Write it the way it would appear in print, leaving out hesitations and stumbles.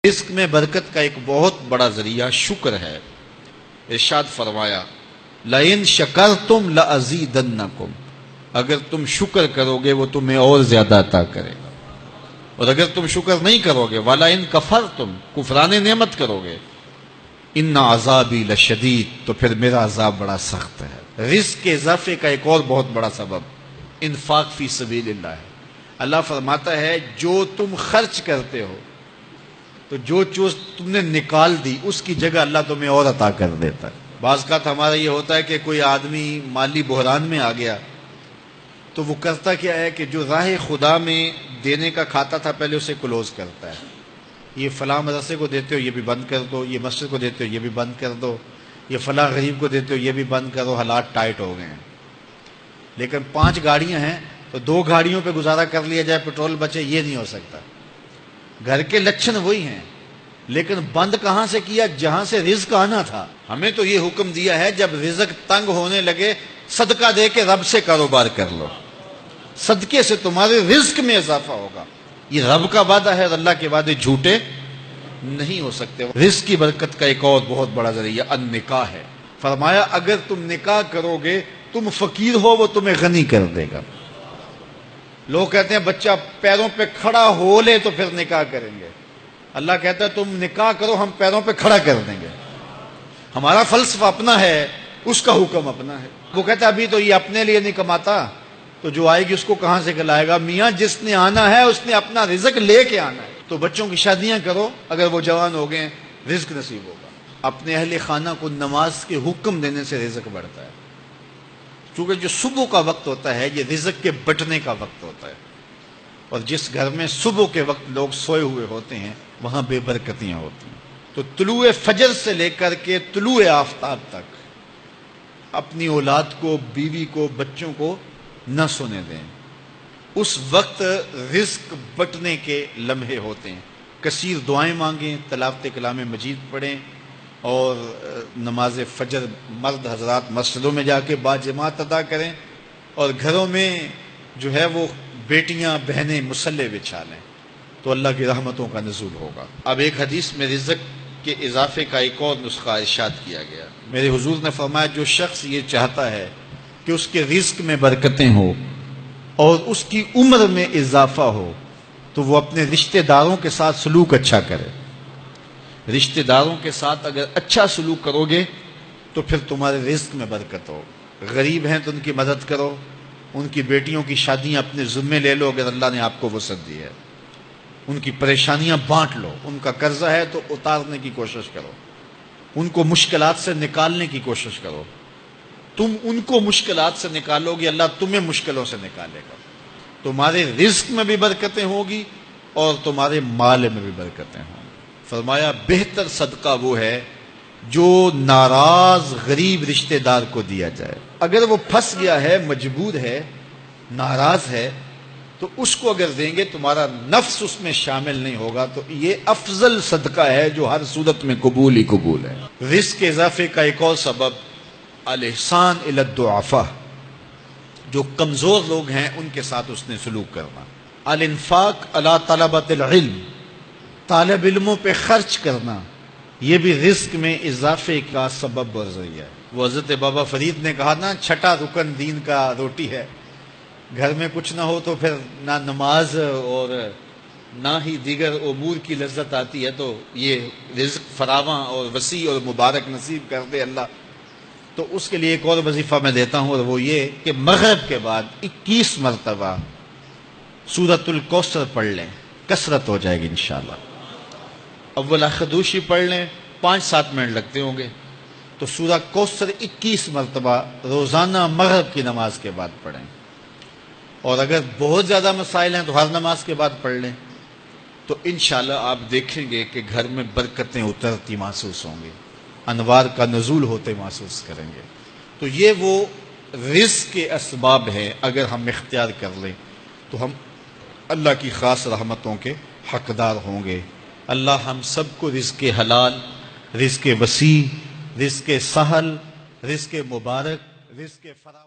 رزق میں برکت کا ایک بہت بڑا ذریعہ شکر ہے۔ ارشاد فرمایا لَإِن شَكَرْتُمْ لَأَزِيدَنَّكُمْ، اگر تم شکر کرو گے وہ تمہیں اور زیادہ عطا کرے گا، اور اگر تم شکر نہیں کرو گے وَلَئِن كَفَرْتُمْ، کفران نعمت کرو گے، إِنَّ عَذَابِي لَشَدِيدٌ، تو پھر میرا عذاب بڑا سخت ہے۔ رزق کے اضافے کا ایک اور بہت بڑا سبب انفاق فی سبیل اللہ ہے۔ اللہ فرماتا ہے جو تم خرچ کرتے ہو تو جو چیز تم نے نکال دی اس کی جگہ اللہ تمہیں اور عطا کر دیتا ہے۔ بعض کا ہمارا یہ ہوتا ہے کہ کوئی آدمی مالی بحران میں آ گیا تو وہ کرتا کیا ہے کہ جو راہ خدا میں دینے کا کھاتا تھا پہلے اسے کلوز کرتا ہے، یہ فلاں مدرسے کو دیتے ہو یہ بھی بند کر دو، یہ مسجد کو دیتے ہو یہ بھی بند کر دو، یہ فلاں غریب کو دیتے ہو یہ بھی بند کرو، حالات ٹائٹ ہو گئے ہیں۔ لیکن 5 گاڑیاں ہیں تو 2 گاڑیوں پہ گزارا کر لیا جائے، پیٹرول بچے، یہ نہیں ہو سکتا۔ گھر کے لچھن وہی ہیں، لیکن بند کہاں سے کیا؟ جہاں سے رزق آنا تھا۔ ہمیں تو یہ حکم دیا ہے جب رزق تنگ ہونے لگے صدقہ دے کے رب سے کاروبار کر لو، صدقے سے تمہارے رزق میں اضافہ ہوگا۔ یہ رب کا وعدہ ہے اور اللہ کے وعدے جھوٹے نہیں ہو سکتے۔ رزق کی برکت کا ایک اور بہت بڑا ذریعہ النکاح ہے۔ فرمایا اگر تم نکاح کرو گے، تم فقیر ہو وہ تمہیں غنی کر دے گا۔ لوگ کہتے ہیں بچہ پیروں پہ کھڑا ہو لے تو پھر نکاح کریں گے، اللہ کہتا ہے تم نکاح کرو ہم پیروں پہ کھڑا کر دیں گے۔ ہمارا فلسفہ اپنا ہے، اس کا حکم اپنا ہے۔ وہ کہتا ہے ابھی تو یہ اپنے لیے نہیں کماتا تو جو آئے گی اس کو کہاں سے کھلائے گا؟ میاں جس نے آنا ہے اس نے اپنا رزق لے کے آنا ہے۔ تو بچوں کی شادیاں کرو، اگر وہ جوان ہو گئے رزق نصیب ہوگا۔ اپنے اہل خانہ کو نماز کے حکم دینے سے رزق بڑھتا ہے، کیونکہ جو صبح کا وقت ہوتا ہے یہ رزق کے بٹنے کا وقت ہوتا ہے، اور جس گھر میں صبح کے وقت لوگ سوئے ہوئے ہوتے ہیں وہاں بے برکتیاں ہوتی ہیں۔ تو طلوع فجر سے لے کر کے طلوع آفتاب تک اپنی اولاد کو، بیوی کو، بچوں کو نہ سونے دیں۔ اس وقت رزق بٹنے کے لمحے ہوتے ہیں۔ کثیر دعائیں مانگیں، تلاوت کلام مجید پڑھیں، اور نماز فجر مرد حضرات مسجدوں میں جا کے باجماعت ادا کریں، اور گھروں میں جو ہے وہ بیٹیاں بہنیں مصلے بچھا لیں تو اللہ کی رحمتوں کا نزول ہوگا۔ اب ایک حدیث میں رزق کے اضافے کا ایک اور نسخہ ارشاد کیا گیا۔ میرے حضور نے فرمایا جو شخص یہ چاہتا ہے کہ اس کے رزق میں برکتیں ہو اور اس کی عمر میں اضافہ ہو تو وہ اپنے رشتہ داروں کے ساتھ سلوک اچھا کرے۔ رشتہ داروں کے ساتھ اگر اچھا سلوک کرو گے تو پھر تمہارے رزق میں برکت ہو۔ غریب ہیں تو ان کی مدد کرو، ان کی بیٹیوں کی شادیاں اپنے ذمے لے لو اگر اللہ نے آپ کو وسعت دی ہے، ان کی پریشانیاں بانٹ لو، ان کا قرضہ ہے تو اتارنے کی کوشش کرو، ان کو مشکلات سے نکالنے کی کوشش کرو۔ تم ان کو مشکلات سے نکالو گے، اللہ تمہیں مشکلوں سے نکالے گا۔ تمہارے رزق میں بھی برکتیں ہوگی اور تمہارے مال میں بھی برکتیں ہوں گی۔ فرمایا بہتر صدقہ وہ ہے جو ناراض غریب رشتہ دار کو دیا جائے۔ اگر وہ پھنس گیا ہے، مجبور ہے، ناراض ہے، تو اس کو اگر دیں گے تمہارا نفس اس میں شامل نہیں ہوگا، تو یہ افضل صدقہ ہے جو ہر صورت میں قبول ہی قبول ہے۔ رزق کے اضافے کا ایک اور سبب الاحسان الی الضعفاء، جو کمزور لوگ ہیں ان کے ساتھ اس نے سلوک کرنا۔ الانفاق علی طلبۃ العلم، طالب علموں پہ خرچ کرنا، یہ بھی رزق میں اضافے کا سبب اور ذریعہ ہے۔ وہ حضرت بابا فرید نے کہا نا 6واں رکن دین کا روٹی ہے۔ گھر میں کچھ نہ ہو تو پھر نہ نماز اور نہ ہی دیگر امور کی لذت آتی ہے، تو یہ رزق فراواں اور وسیع اور مبارک نصیب کر دے اللہ۔ تو اس کے لیے ایک اور وظیفہ میں دیتا ہوں، اور وہ یہ کہ مغرب کے بعد 21 مرتبہ سورۃ الکوثر پڑھ لیں، کثرت ہو جائے گی انشاءاللہ۔ اول خدوشی پڑھ لیں، 5-7 منٹ لگتے ہوں گے، تو سورہ کوثر 21 مرتبہ روزانہ مغرب کی نماز کے بعد پڑھیں، اور اگر بہت زیادہ مسائل ہیں تو ہر نماز کے بعد پڑھ لیں، تو انشاءاللہ آپ دیکھیں گے کہ گھر میں برکتیں اترتی محسوس ہوں گی، انوار کا نزول ہوتے محسوس کریں گے۔ تو یہ وہ رزق کے اسباب ہیں، اگر ہم اختیار کر لیں تو ہم اللہ کی خاص رحمتوں کے حقدار ہوں گے۔ اللہ ہم سب کو رزق حلال، رزق وسیع، رزق سہل، رزق مبارک، رزق فراوان